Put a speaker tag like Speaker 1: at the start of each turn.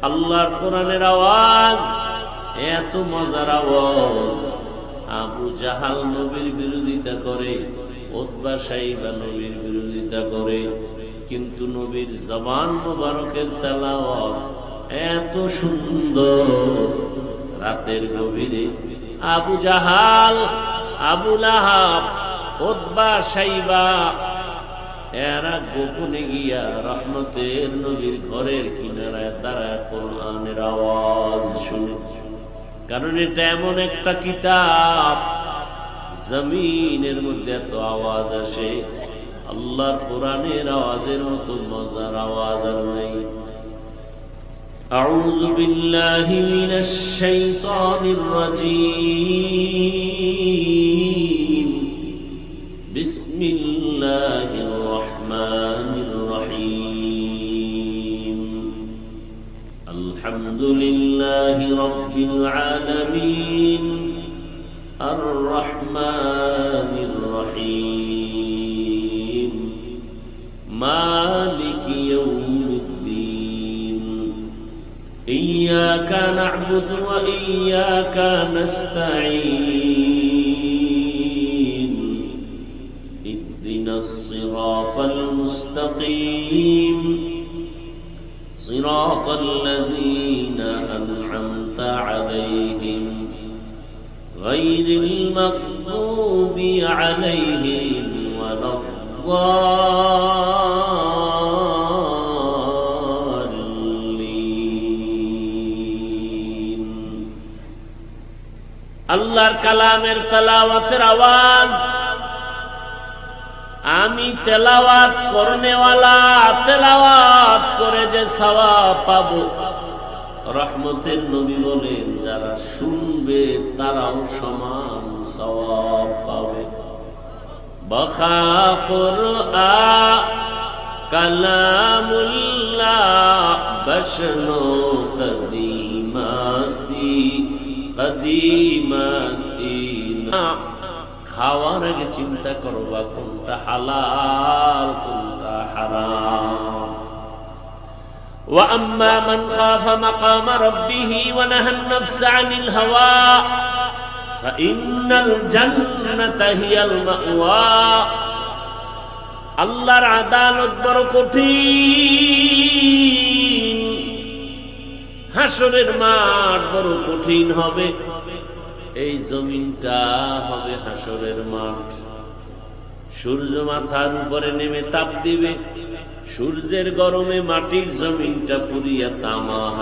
Speaker 1: আল্লাহর কোরআনের আওয়াজ এত মজার আওয়াজ। আবু জাহাল নবীর বিরোধিতা করে, উতবা শাইবা নবীর বিরোধিতা করে, কিন্তু নবীর জবান মোবারকের তেলাওয়াত এত সুন্দর। রাতের গভীরে আবু জাহাল, আবু লাহাব, উতবা শাইবা এরা গোপনে গিয়া রহমতের নবীর ঘরের কিনারায় দাঁড়ায় কোরআনের আওয়াজ শুনে। কারণ এটা এমন একটা কিতাব, জমিনের মধ্যে এত আওয়াজ আসে, আল্লাহর কোরআনের আওয়াজের মতো মজার আওয়াজ আর নাই। আউযু বিল্লাহি মিনাশ শাইতানির রাজীম। বিসমিল্লাহির রহমানির রহিম। আলহামদুলিল্লাহি রাব্বিল আলামিন। আর রহমানির রহিম। মালিকি ইয়াউমিদ্দিন। ইয়্যাকা না'বুদু ওয়া ইয়্যাকা নাস্তাঈন। ইহদিনাস সিরাতাল মুস্তাকিম। সিরাতাল লাযীনা আন'আমতা আলাইহিম গায়রিল মাগদুবি আলাইহিম ওয়ালাদ-দাল্লিন। আল্লাহর কালামের তেলাওয়াতের আওয়াজ। আমি তেলাওয়াত করনেওয়ালা তেলাওয়াত করে যে সওয়াব পাবো, রহমতের নবী বলেন যারা শুনবে তারাও সমান সওয়াব পাবে। বখা কুরআন কালামুল্লাহ বশনো কদিমাস্তি কদিমাস্তি। খাওয়ার আগে চিন্তা করবা কোনটা হালাল কোনটা হারাম। وَأَمَّا مَنْ خَافَ مَقَامَ رَبِّهِ وَنَهَى النَّفْسَ عَنِ الْهَوَى فَإِنَّ الْجَنَّةَ هِيَ الْمَأْوَى। আল্লাহর আদালত বড় কঠিন, হাসরের মাঠ বড় কঠিন হবে। এই জমিনটা হবে হাসরের মাঠ। সূর্য মাথার উপরে নেমে তাপ দিবে, সূর্যের গরমে মাটির জমিনটা পুড়িয়া তামা